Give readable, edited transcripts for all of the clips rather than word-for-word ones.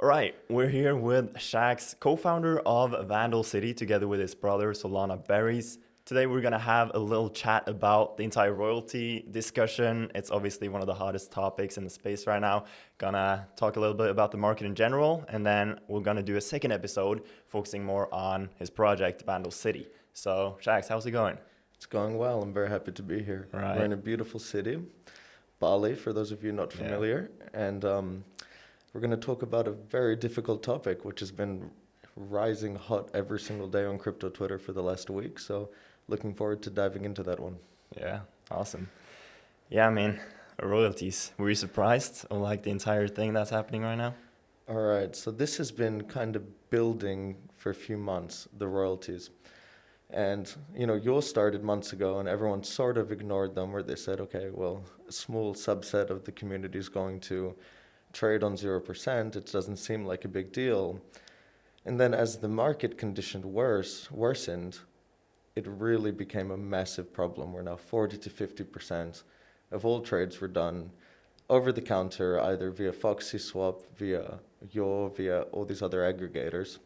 All right, we're here with Shaq's co-founder of Vandal City, together with his brother Solana Berries. Today we're gonna have a little chat about the entire royalty discussion. It's obviously one of the hottest topics in the space right now. Gonna talk a little bit about the market in general, and then we're gonna do a second episode focusing more on his project, Vandal City. So, Shax, how's it going? It's going well. I'm very happy to be here. Right. We're in a beautiful city, Bali, for those of you not familiar. Yeah. And we're going to talk about a very difficult topic, which has been rising hot every single day on crypto Twitter for the last week. So looking forward to diving into that one. Yeah, awesome. Yeah, I mean, royalties. Were you surprised of like the entire thing that's happening right now? All right. So this has been kind of building for a few months, the royalties. And, you know, yours started months ago and everyone sort of ignored them, where they said, okay, well, a small subset of the community is going to trade on 0%. It doesn't seem like a big deal. And then as the market condition worsened, it really became a massive problem, where now 40 to 50% of all trades were done over the counter, either via Foxy Swap, via all these other aggregators.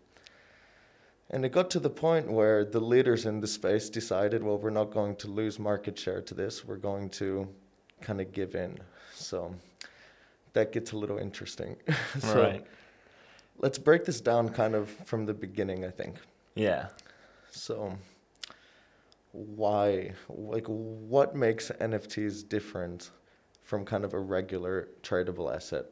And it got to the point where the leaders in the space decided, well, we're not going to lose market share to this. We're going to kind of give in. So that gets a little interesting. So right. Let's break this down kind of from the beginning, I think. Yeah. So why, like, what makes NFTs different from kind of a regular tradable asset?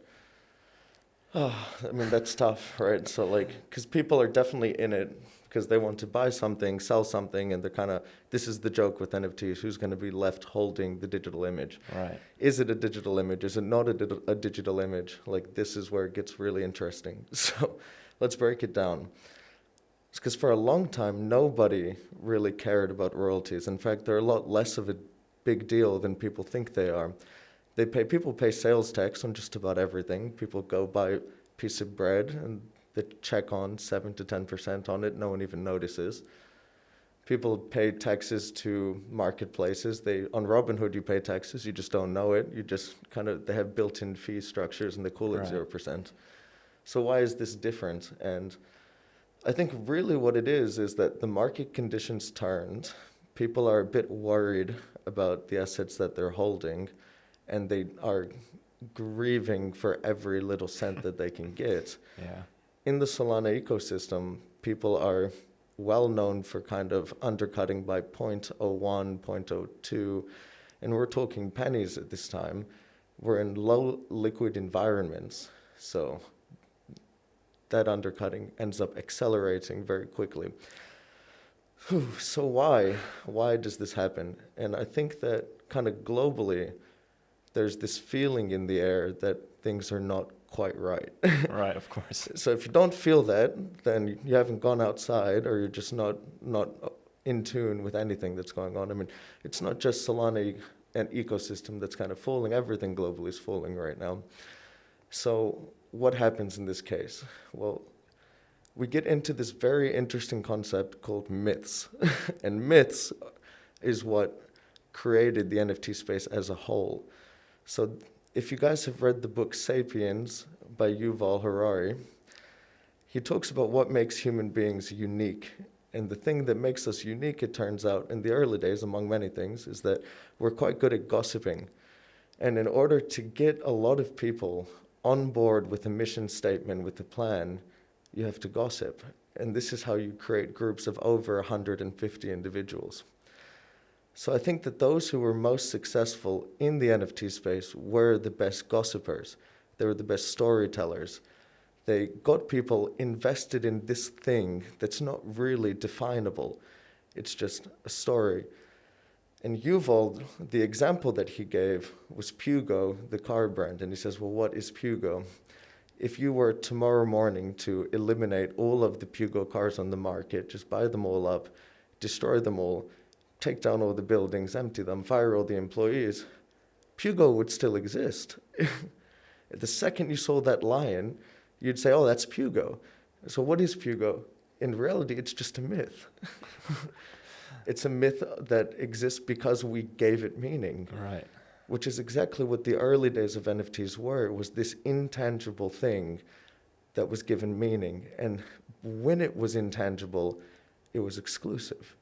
Oh, I mean, that's tough, right? So, like, because people are definitely in it because they want to buy something, sell something, and they're kind of, this is the joke with NFTs, who's going to be left holding the digital image? Right. Is it a digital image? Is it not a digital image? Like, this is where it gets really interesting. So let's break it down. Because for a long time, nobody really cared about royalties. In fact, they're a lot less of a big deal than people think they are. People pay sales tax on just about everything. People go buy a piece of bread and they check on 7 to 10% on it. No one even notices. People pay taxes to marketplaces. On Robinhood, you pay taxes. You just don't know it. You just they have built-in fee structures and they call it 0%. So why is this different? And I think really what it is that the market conditions turned. People are a bit worried about the assets that they're holding, and they are grieving for every little cent that they can get. Yeah. In the Solana ecosystem, people are well known for kind of undercutting by 0.01, 0.02, and we're talking pennies at this time. We're in low liquid environments, so that undercutting ends up accelerating very quickly. So why does this happen? And I think that kind of globally, there's this feeling in the air that things are not quite right. Right, of course. So if you don't feel that, then you haven't gone outside, or you're just not in tune with anything that's going on. I mean, it's not just Solana and ecosystem that's kind of falling. Everything globally is falling right now. So what happens in this case? Well, we get into this very interesting concept called myths. And myths is what created the NFT space as a whole. So if you guys have read the book Sapiens by Yuval Harari, he talks about what makes human beings unique. And the thing that makes us unique, it turns out, in the early days, among many things, is that we're quite good at gossiping. And in order to get a lot of people on board with a mission statement, with a plan, you have to gossip. And this is how you create groups of over 150 individuals. So I think that those who were most successful in the NFT space were the best gossipers. They were the best storytellers. They got people invested in this thing that's not really definable. It's just a story. And Yuval, the example that he gave was Pugo, the car brand. And he says, well, what is Pugo? If you were tomorrow morning to eliminate all of the Pugo cars on the market, just buy them all up, destroy them all, take down all the buildings, empty them, fire all the employees, Pugo would still exist. The second you saw that lion, you'd say, oh, that's Pugo. So what is Pugo? In reality, it's just a myth. It's a myth that exists because we gave it meaning. Right. Which is exactly what the early days of NFTs were. It was this intangible thing that was given meaning. And when it was intangible, it was exclusive.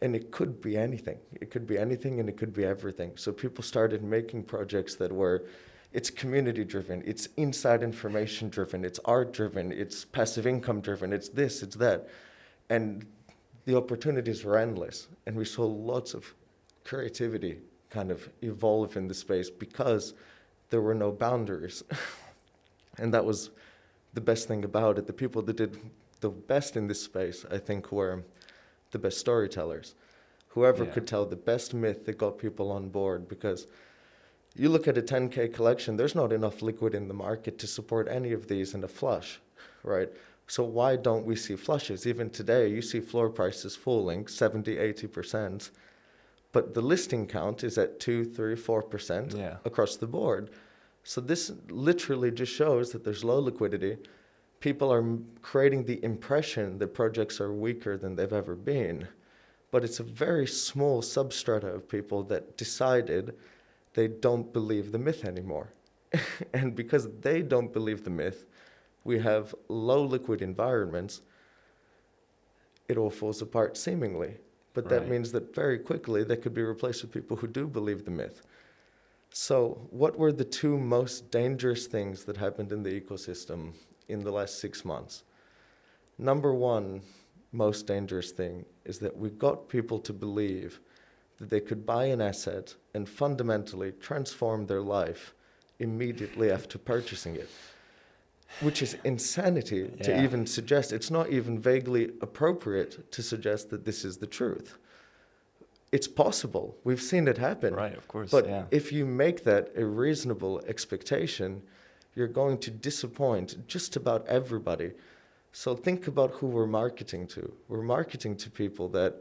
And it could be anything. It could be anything and it could be everything. So people started making projects that were, it's community driven, it's inside information driven, it's art driven, it's passive income driven, it's this, it's that. And the opportunities were endless. And we saw lots of creativity kind of evolve in the space because there were no boundaries. And that was the best thing about it. The people that did the best in this space, I think, were the best storytellers. Whoever could tell the best myth that got people on board, because you look at a 10K collection, there's not enough liquid in the market to support any of these in a flush, right? So why don't we see flushes? Even today, you see floor prices falling 70, 80%, but the listing count is at 2, 3, 4% across the board. So this literally just shows that there's low liquidity. People are creating the impression that projects are weaker than they've ever been. But it's a very small substrata of people that decided they don't believe the myth anymore. And because they don't believe the myth, we have low liquid environments. It all falls apart seemingly. But that means that very quickly they could be replaced with people who do believe the myth. So what were the two most dangerous things that happened in the ecosystem in the last 6 months? Number one most dangerous thing is that we got people to believe that they could buy an asset and fundamentally transform their life immediately after purchasing it, which is insanity to even suggest. It's not even vaguely appropriate to suggest that this is the truth. It's possible. We've seen it happen. Right, of course. But if you make that a reasonable expectation, you're going to disappoint just about everybody. So think about who we're marketing to. We're marketing to people that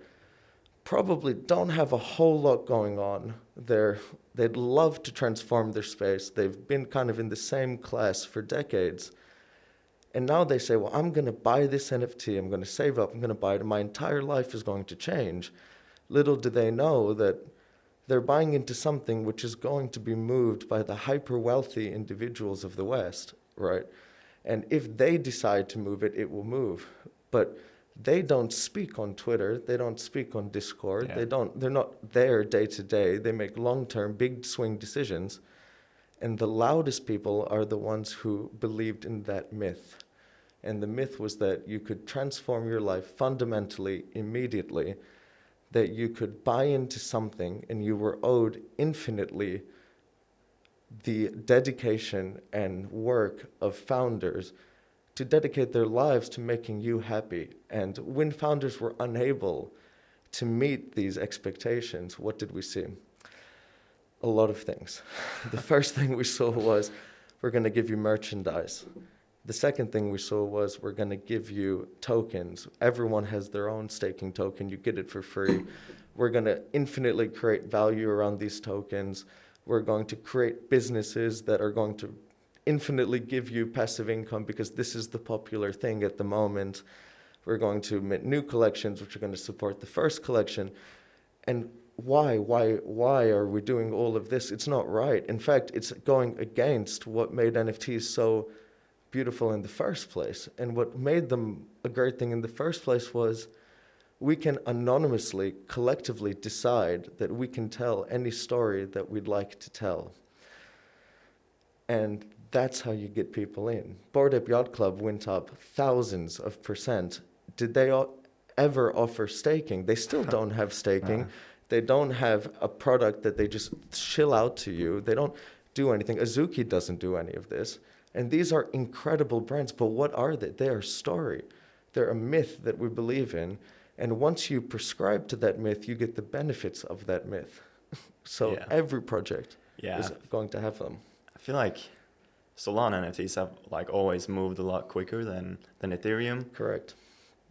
probably don't have a whole lot going on. They'd love to transform their space. They've been kind of in the same class for decades. And now they say, well, I'm going to buy this NFT. I'm going to save up. I'm going to buy it. My entire life is going to change. Little do they know that they're buying into something which is going to be moved by the hyper-wealthy individuals of the West, right? And if they decide to move it, it will move. But they don't speak on Twitter. They don't speak on Discord. They're not there day to day. They make long-term, big swing decisions. And the loudest people are the ones who believed in that myth. And the myth was that you could transform your life fundamentally, immediately, that you could buy into something and you were owed infinitely the dedication and work of founders to dedicate their lives to making you happy. And when founders were unable to meet these expectations, what did we see? A lot of things. The first thing we saw was, we're going to give you merchandise. The second thing we saw was, we're going to give you tokens. Everyone has their own staking token. You get it for free. We're going to infinitely create value around these tokens. We're going to create businesses that are going to infinitely give you passive income because this is the popular thing at the moment. We're going to mint new collections, which are going to support the first collection. And why are we doing all of this? It's not right. In fact, it's going against what made NFTs so beautiful in the first place. And what made them a great thing in the first place was, we can anonymously, collectively decide that we can tell any story that we'd like to tell. And that's how you get people in. Bored Ape Yacht Club went up thousands of %. Did they ever offer staking? They still don't have staking. They don't have a product that they just shill out to you. They don't do anything. Azuki doesn't do any of this. And these are incredible brands, but what are they? They are story. They're a myth that we believe in. And once you prescribe to that myth, you get the benefits of that myth. So every project is going to have them. I feel like Solana NFTs have like always moved a lot quicker than Ethereum. Correct.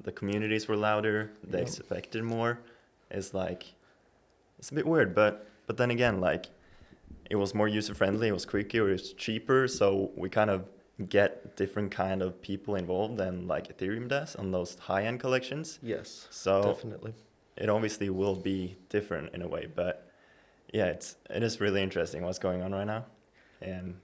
The communities were louder. They expected more. It's a bit weird, but then again, like, it was more user-friendly, it was quicker, it was cheaper, so we kind of get different kind of people involved than like Ethereum does on those high-end collections. Yes, so definitely. It obviously will be different in a way, but yeah, it is really interesting what's going on right now. And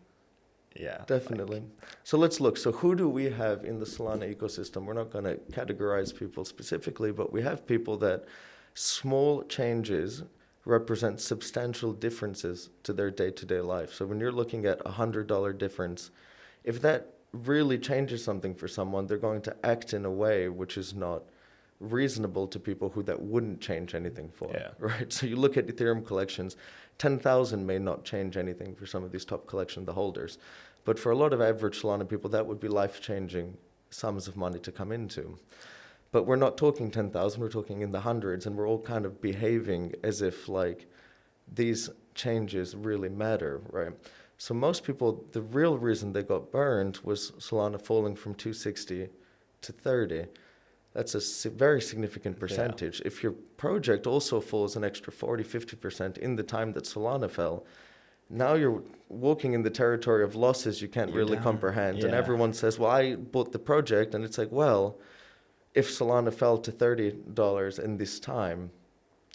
Yeah. Definitely. So let's look. So who do we have in the Solana ecosystem? We're not going to categorize people specifically, but we have people that small changes represent substantial differences to their day-to-day life. So when you're looking at $100 difference, if that really changes something for someone, they're going to act in a way which is not reasonable to people who that wouldn't change anything for, Yeah. right? So you look at Ethereum collections, 10,000 may not change anything for some of these top collection, the holders. But for a lot of average Solana people, that would be life-changing sums of money to come into. But we're not talking 10,000, we're talking in the hundreds, and we're all kind of behaving as if like these changes really matter, right? So most people, the real reason they got burned was Solana falling from 260 to 30. That's a very significant percentage. Yeah. If your project also falls an extra 40, 50% in the time that Solana fell, now you're walking in the territory of losses you can't really comprehend. Yeah. And everyone says, well, I bought the project. And it's like, well, if Solana fell to $30 in this time,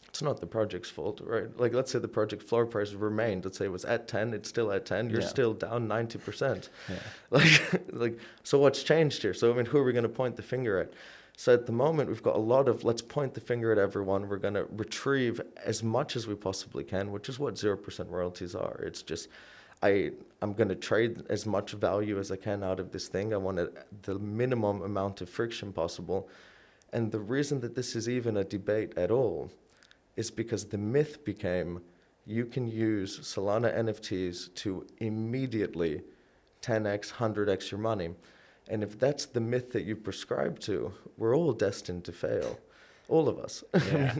it's not the project's fault, right? Like, let's say the project floor price remained. Let's say it was at 10, it's still at 10. You're still down 90%. Yeah. So what's changed here? So, I mean, who are we going to point the finger at? So at the moment, we've got a lot of, let's point the finger at everyone. We're going to retrieve as much as we possibly can, which is what 0% royalties are. It's just, I'm going to trade as much value as I can out of this thing. I want the minimum amount of friction possible. And the reason that this is even a debate at all is because the myth became you can use Solana NFTs to immediately 10x, 100x your money. And if that's the myth that you prescribe to, we're all destined to fail. All of us. Yeah.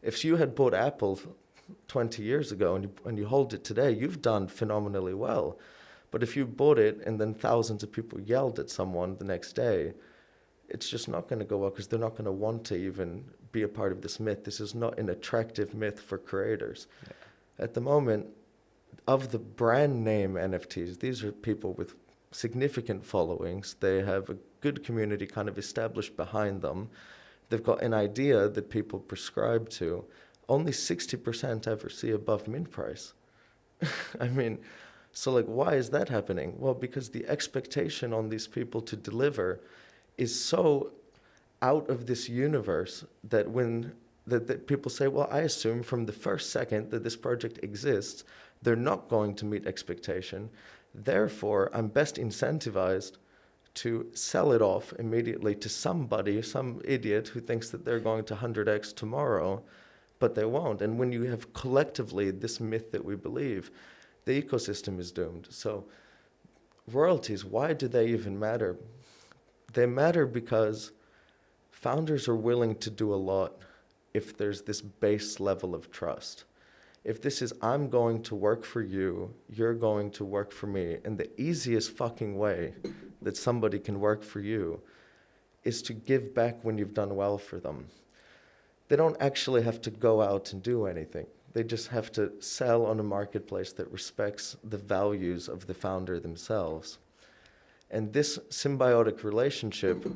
If you had bought Apple 20 years ago and you hold it today, you've done phenomenally well. But if you bought it and then thousands of people yelled at someone the next day, it's just not going to go well because they're not going to want to even be a part of this myth. This is not an attractive myth for creators. Yeah. At the moment, of the brand name NFTs, these are people with significant followings. They have a good community kind of established behind them. They've got an idea that people prescribe to. Only 60% ever see above mint price. I mean, so like, why is that happening? Well, because the expectation on these people to deliver is so out of this universe that when that people say, well, I assume from the first second that this project exists, they're not going to meet expectation. Therefore, I'm best incentivized to sell it off immediately to somebody, some idiot who thinks that they're going to 100x tomorrow, but they won't. And when you have collectively this myth that we believe, the ecosystem is doomed. So royalties, why do they even matter? They matter because founders are willing to do a lot if there's this base level of trust. If this is, I'm going to work for you, you're going to work for me, and the easiest fucking way that somebody can work for you is to give back when you've done well for them. They don't actually have to go out and do anything. They just have to sell on a marketplace that respects the values of the founder themselves. And this symbiotic relationship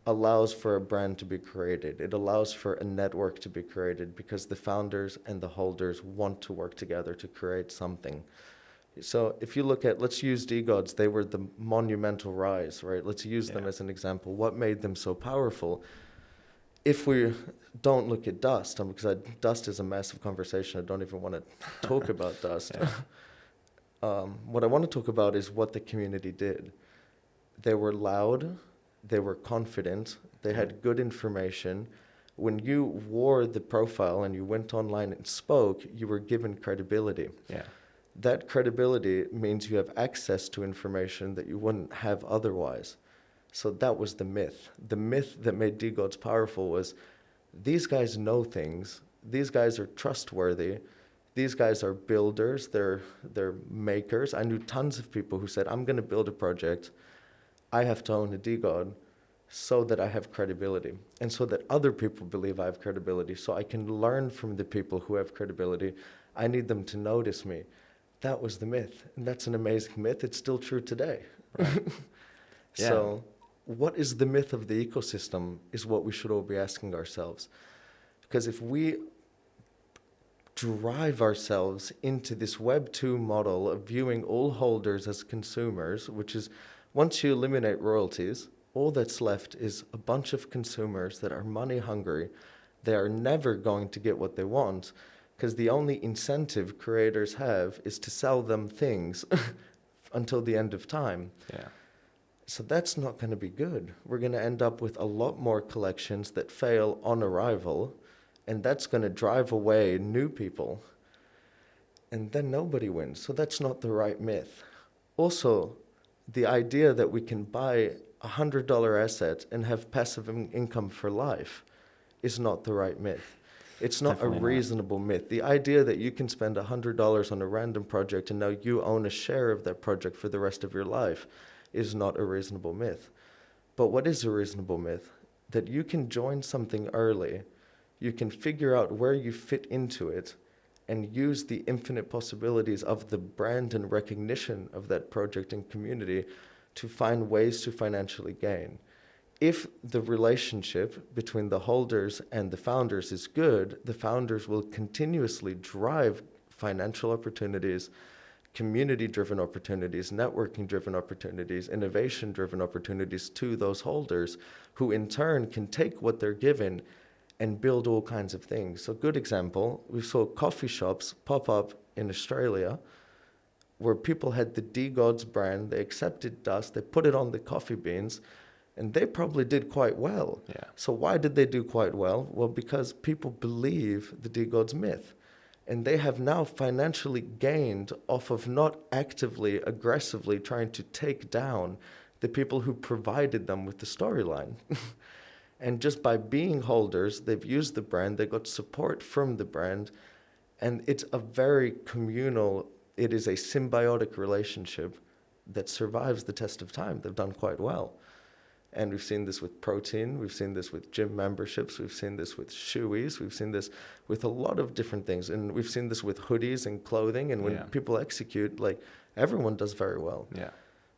allows for a brand to be created. It allows for a network to be created because the founders and the holders want to work together to create something. So if you look at, let's use DeGods, they were the monumental rise, right? Let's use them as an example. What made them so powerful? If we don't look at Dust, because Dust is a massive conversation, I don't even want to talk about Dust. What I want to talk about is what the community did. They were loud, they were confident, they had good information. When you wore the profile and you went online and spoke, you were given credibility. Yeah. That credibility means you have access to information that you wouldn't have otherwise. So that was the myth. The myth that made DeGods powerful was these guys know things, these guys are trustworthy, these guys are builders, they're makers. I knew tons of people who said, I'm going to build a project, I have to own a DeGod so that I have credibility and so that other people believe I have credibility, so I can learn from the people who have credibility. I need them to notice me. That was the myth, and that's an amazing myth. It's still true today. Right. Yeah. So what is the myth of the ecosystem is what we should all be asking ourselves. Because if we drive ourselves into this Web 2 model of viewing all holders as consumers, which is, once you eliminate royalties, all that's left is a bunch of consumers that are money hungry. They are never going to get what they want, because the only incentive creators have is to sell them things until the end of time. Yeah. So that's not going to be good. We're going to end up with a lot more collections that fail on arrival, and that's going to drive away new people. And then nobody wins. So that's not the right myth. Also, the idea that we can buy a $100 asset and have passive income for life is not the right myth. It's not Definitely a not. reasonable myth. The idea that you can spend $100 on a random project and now you own a share of that project for the rest of your life is not a reasonable myth. But what is a reasonable myth? That you can join something early, you can figure out where you fit into it, and use the infinite possibilities of the brand and recognition of that project and community to find ways to financially gain. If the relationship between the holders and the founders is good, the founders will continuously drive financial opportunities, community-driven opportunities, networking-driven opportunities, innovation-driven opportunities to those holders, who in turn can take what they're given and build all kinds of things. So good example, we saw coffee shops pop up in Australia where people had the D-Gods brand, they accepted dust, they put it on the coffee beans, and they probably did quite well. Yeah. So why did they do quite well? Well, because people believe the D-Gods myth. And they have now financially gained off of not actively, aggressively trying to take down the people who provided them with the storyline. And just by being holders, they've used the brand, they got support from the brand, and it's a very communal, it is a symbiotic relationship that survives the test of time. They've done quite well. And we've seen this with protein, we've seen this with gym memberships, we've seen this with shoeies, we've seen this with a lot of different things. And we've seen this with hoodies and clothing. And when people execute, like, everyone does very well. Yeah.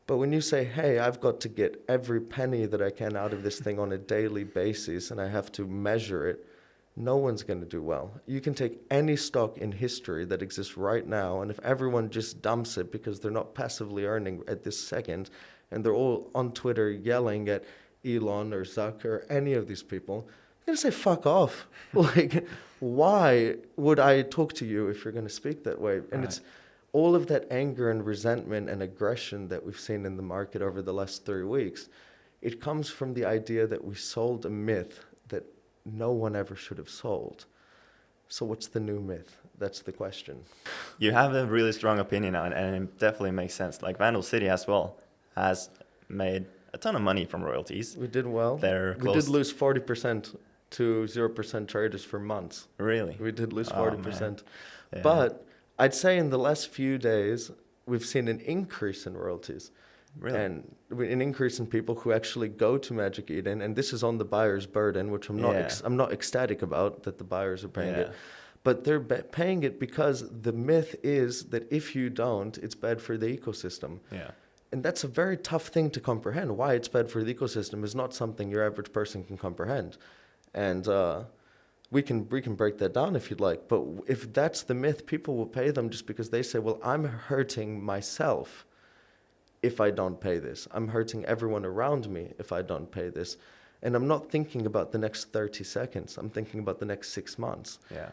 But when you say, hey, I've got to get every penny that I can out of this thing on a daily basis and I have to measure it, no one's going to do well. You can take any stock in history that exists right now, and if everyone just dumps it because they're not passively earning at this second, and they're all on Twitter yelling at Elon or Zuck or any of these people, you're going to say, fuck off. Like, why would I talk to you if you're going to speak that way? And it's all of that anger and resentment and aggression that we've seen in the market over the last 3 weeks. It comes from the idea that we sold a myth that no one ever should have sold. So what's the new myth? That's the question. You have a really strong opinion on it, and it definitely makes sense. Like Vandal City as well has made a ton of money from royalties. We did well. We did lose 40% to 0% traders for months. Really? We did lose 40%. Yeah. But I'd say in the last few days, we've seen an increase in royalties. Really? And an increase in people who actually go to Magic Eden, and this is on the buyer's burden, which I'm not ecstatic about that the buyers are paying it, but they're paying it because the myth is that if you don't, it's bad for the ecosystem. Yeah. And that's a very tough thing to comprehend. Why it's bad for the ecosystem is not something your average person can comprehend, and we can break that down if you'd like. But if that's the myth, people will pay them just because they say, well, I'm hurting myself if I don't pay this. I'm hurting everyone around me if I don't pay this. And I'm not thinking about the next 30 seconds. I'm thinking about the next 6 months. Yeah.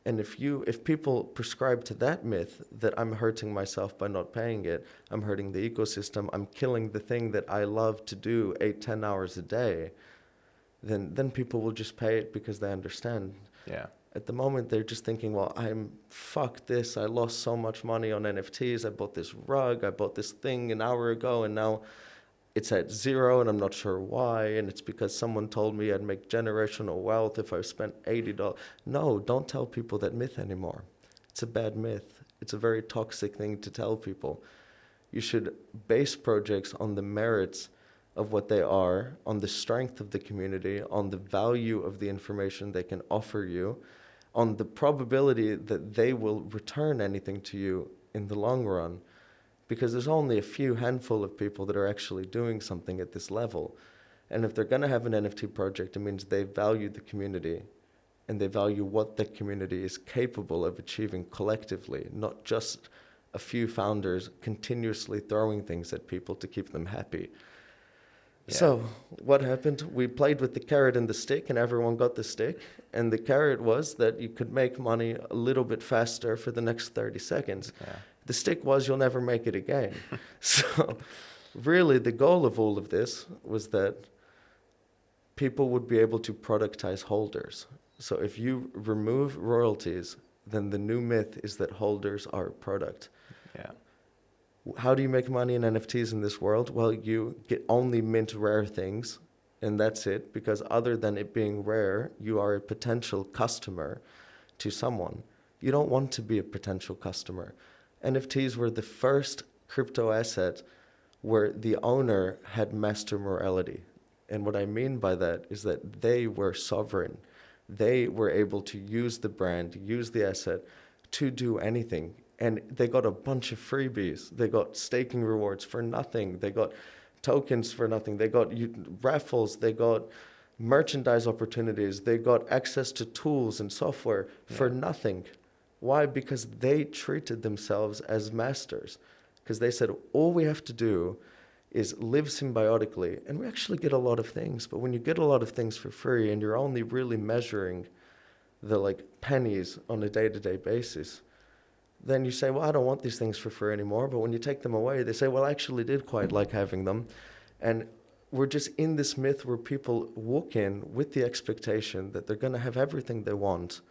And if people prescribe to that myth that I'm hurting myself by not paying it, I'm hurting the ecosystem, I'm killing the thing that I love to do 8-10 hours a day, then people will just pay it because they understand. Yeah. At the moment, they're just thinking, well, fuck this. I lost so much money on NFTs. I bought this rug. I bought this thing an hour ago, and now it's at zero, and I'm not sure why. And it's because someone told me I'd make generational wealth if I spent $80. No, don't tell people that myth anymore. It's a bad myth. It's a very toxic thing to tell people. You should base projects on the merits of what they are, on the strength of the community, on the value of the information they can offer you, on the probability that they will return anything to you in the long run. Because there's only a few handful of people that are actually doing something at this level. And if they're going to have an NFT project, it means they value the community and they value what the community is capable of achieving collectively, not just a few founders continuously throwing things at people to keep them happy. Yeah. So what happened? We played with the carrot and the stick, and everyone got the stick. And the carrot was that you could make money a little bit faster for the next 30 seconds. Yeah. The stick was you'll never make it again. So really the goal of all of this was that people would be able to productize holders. So if you remove royalties, then the new myth is that holders are a product. Yeah. How do you make money in NFTs in this world? Well, you get only mint rare things, and that's it, because other than it being rare, you are a potential customer to someone. You don't want to be a potential customer. NFTs were the first crypto asset where the owner had master morality. And what I mean by that is that they were sovereign. They were able to use the brand, use the asset to do anything. And they got a bunch of freebies. They got staking rewards for nothing. They got tokens for nothing. They got raffles. They got merchandise opportunities. They got access to tools and software for nothing. Why? Because they treated themselves as masters. Because they said, all we have to do is live symbiotically. And we actually get a lot of things. But when you get a lot of things for free and you're only really measuring the pennies on a day-to-day basis, then you say, well, I don't want these things for free anymore. But when you take them away, they say, well, I actually did quite like having them. And we're just in this myth where people walk in with the expectation that they're going to have everything they want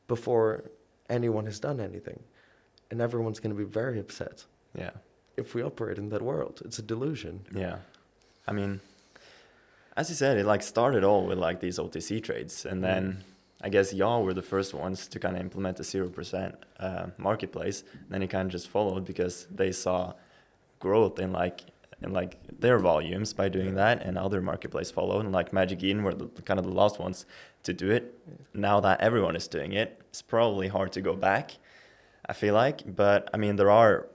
before anyone has done anything. And everyone's going to be very upset. Yeah. If we operate in that world. It's a delusion. Yeah. I mean, as you said, it started all with these OTC trades. And then I guess y'all were the first ones to kind of implement the 0% marketplace. Then it kind of just followed because they saw growth in their volumes by doing that, and other marketplace followed. And Magic Eden were kind of the last ones to do it. Now that everyone is doing it, it's probably hard to go back, I feel like. But I mean, there are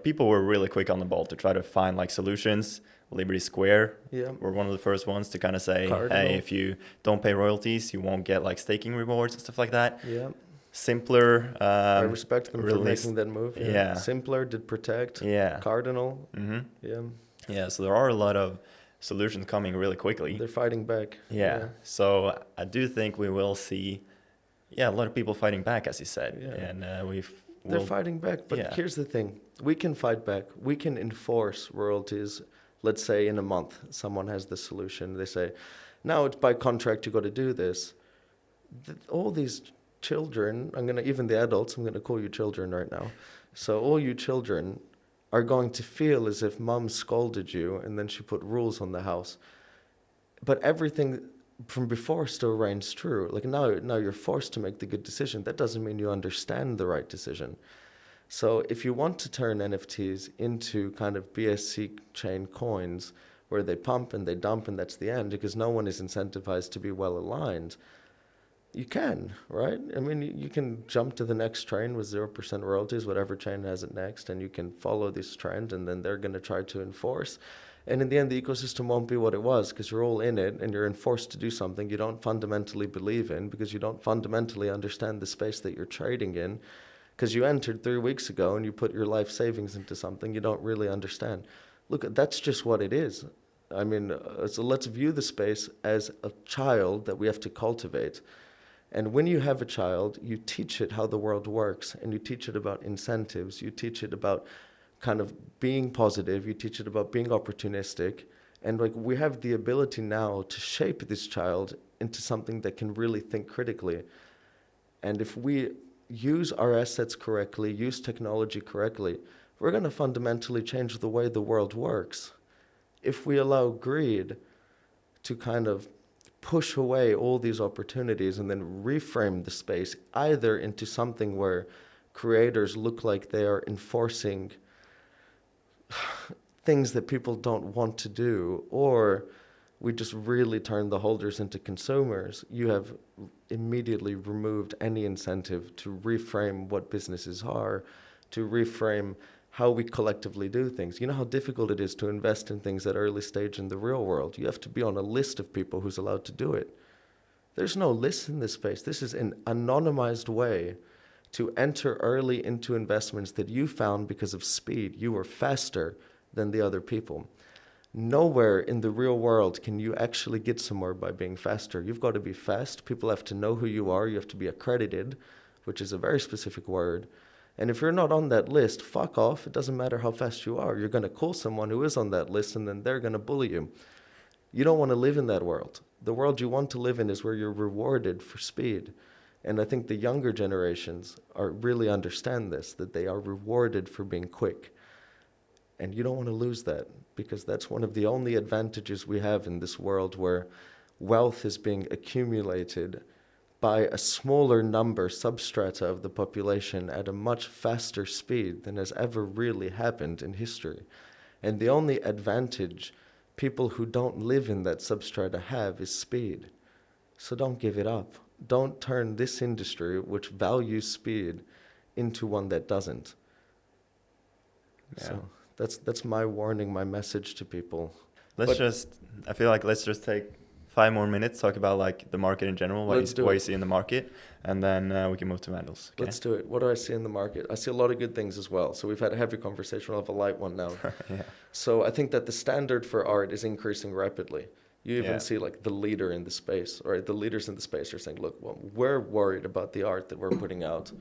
people were really quick on the ball to try to find solutions. Liberty Square were one of the first ones to kind of say, Cardinal. hey, if you don't pay royalties, you won't get staking rewards and stuff like that. Yeah. Simpler. I respect them for released. making that move. Yeah. Simpler did Protect. Yeah. Cardinal. Mm-hmm. Yeah. Yeah, so there are a lot of solutions coming really quickly. They're fighting back. Yeah. So I do think we will see, a lot of people fighting back, as you said. Yeah. And they're fighting back. But here's the thing. We can fight back. We can enforce royalties. Let's say in a month, someone has the solution. They say, now it's by contract, you got to do this. All these children, even the adults, I'm going to call you children right now. So all you children are going to feel as if mom scolded you and then she put rules on the house. But everything from before still reigns true. Now you're forced to make the good decision. That doesn't mean you understand the right decision. So if you want to turn NFTs into kind of BSC chain coins where they pump and they dump and that's the end, because no one is incentivized to be well aligned, you can, right? I mean, you can jump to the next train with 0% royalties, whatever chain has it next, and you can follow this trend, and then they're going to try to enforce. And in the end, the ecosystem won't be what it was, because you're all in it and you're enforced to do something you don't fundamentally believe in, because you don't fundamentally understand the space that you're trading in. Because you entered 3 weeks ago and you put your life savings into something you don't really understand. Look, that's just what it is. I mean, so let's view the space as a child that we have to cultivate. And when you have a child, you teach it how the world works, and you teach it about incentives. You teach it about kind of being positive. You teach it about being opportunistic. And we have the ability now to shape this child into something that can really think critically. And if we use our assets correctly, use technology correctly, we're going to fundamentally change the way the world works. If we allow greed to kind of push away all these opportunities and then reframe the space either into something where creators look like they are enforcing things that people don't want to do, or we just really turn the holders into consumers, you have immediately removed any incentive to reframe what businesses are, to reframe how we collectively do things. You know how difficult it is to invest in things at early stage in the real world. You have to be on a list of people who's allowed to do it. There's no list in this space. This is an anonymized way to enter early into investments that you found because of speed. You were faster than the other people. Nowhere in the real world can you actually get somewhere by being faster. You've got to be fast. People have to know who you are. You have to be accredited, which is a very specific word. And if you're not on that list, fuck off. It doesn't matter how fast you are. You're going to call someone who is on that list, and then they're going to bully you. You don't want to live in that world. The world you want to live in is where you're rewarded for speed. And I think the younger generations really understand this, that they are rewarded for being quick. And you don't want to lose that, because that's one of the only advantages we have in this world where wealth is being accumulated by a smaller number, substrata of the population at a much faster speed than has ever really happened in history. And the only advantage people who don't live in that substrata have is speed. So don't give it up. Don't turn this industry, which values speed, into one that doesn't. Yeah. So that's my warning, my message to people. I feel like let's just take 5 more minutes, talk about like the market in general, what you see in the market, and then we can move to Vandals. Okay? Let's do it. What do I see in the market? I see a lot of good things as well. So we've had a heavy conversation. We'll have a light one now. Yeah. So I think that the standard for art is increasing rapidly. You even see like the leader in the space, or the leaders in the space are saying, look, well, we're worried about the art that we're putting out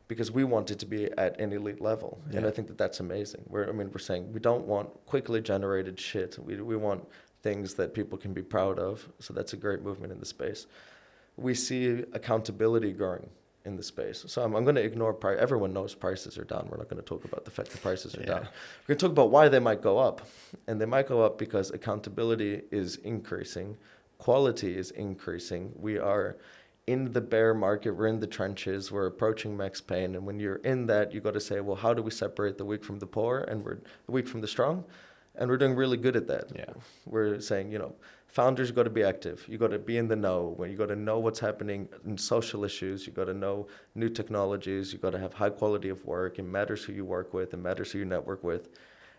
because we want it to be at an elite level. Yeah. And I think that that's amazing. We're saying we don't want quickly generated shit. We want things that people can be proud of. So that's a great movement in the space. We see accountability growing in the space. So I'm going to ignore price. Everyone knows prices are down. We're not going to talk about the fact that prices are down. We're going to talk about why they might go up. And they might go up because accountability is increasing. Quality is increasing. We are in the bear market. We're in the trenches. We're approaching max pain. And when you're in that, you got to say, well, how do we separate the weak from the poor and the weak from the strong? And we're doing really good at that. Yeah. We're saying, founders got to be active. You got to be in the know. You got to know what's happening in social issues. You got to know new technologies. You got to have high quality of work. It matters who you work with. It matters who you network with.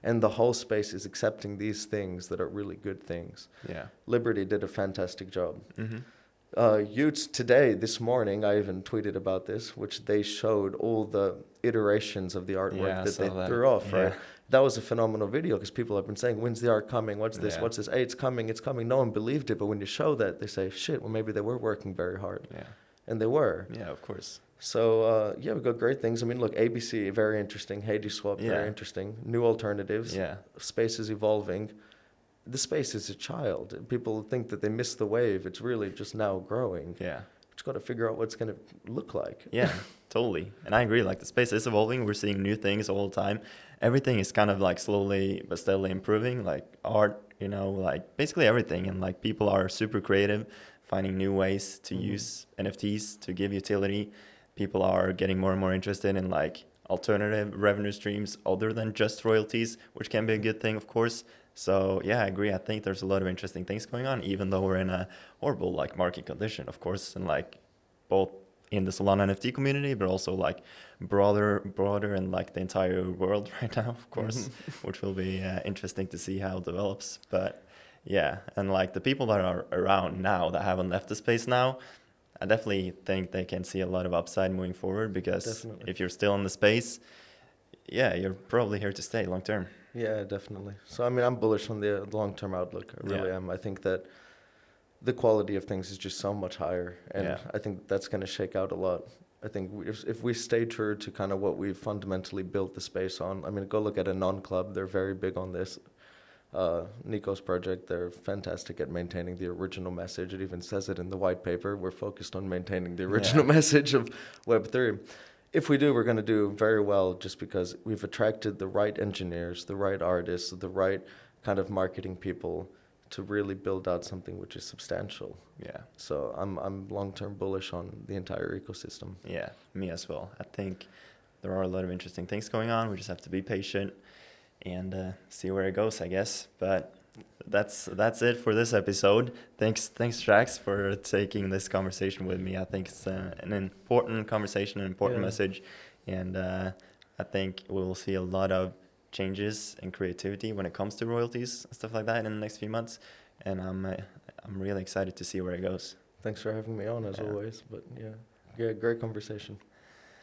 And the whole space is accepting these things that are really good things. Yeah. Liberty did a fantastic job. Mm-hmm. Utes today, this morning, I even tweeted about this, which they showed all the iterations of the artwork that they threw off, right? That was a phenomenal video because people have been saying, when's the art coming? What's this? What's this? Hey, it's coming. No one believed it. But when you show that, they say, shit, well, maybe they were working very hard. Yeah. And they were. Yeah, of course. So, we've got great things. I mean, look, ABC, very interesting. Hades Swap, very interesting. New alternatives. Yeah. Space is evolving. The space is a child. People think that they missed the wave. It's really just now growing. Yeah. Just got to figure out what it's going to look like. Yeah, totally. And I agree. Like, the space is evolving. We're seeing new things all the time. Everything is kind of like slowly but steadily improving, like art, like basically everything. And like people are super creative, finding new ways to use NFTs to give utility. People are getting more and more interested in like alternative revenue streams other than just royalties, which can be a good thing, of course. So yeah, I agree. I think there's a lot of interesting things going on, even though we're in a horrible like market condition, of course, and like both in the Solana NFT community, but also like broader and like the entire world right now, of course, which will be interesting to see how it develops. But yeah, and like the people that are around now that haven't left the space now, I definitely think they can see a lot of upside moving forward because if you're still in the space, you're probably here to stay long term. Yeah, definitely. So, I mean, I'm bullish on the long-term outlook. I really am. I think that the quality of things is just so much higher. And I think that's going to shake out a lot. I think if we stay true to kind of what we've fundamentally built the space on, I mean, go look at a non-club. They're very big on this. Nico's project, they're fantastic at maintaining the original message. It even says it in the white paper. We're focused on maintaining the original message of Web3. If we do, we're going to do very well just because we've attracted the right engineers, the right artists, the right kind of marketing people to really build out something which is substantial. Yeah. So I'm long-term bullish on the entire ecosystem. Yeah, me as well. I think there are a lot of interesting things going on. We just have to be patient and see where it goes, I guess. But that's it for this episode. Thanks, Strax, for taking this conversation with me. I think it's an important conversation, an important message, and I think we will see a lot of changes in creativity when it comes to royalties and stuff like that in the next few months. And I'm really excited to see where it goes. Thanks for having me on as Yeah. always. But yeah, great conversation.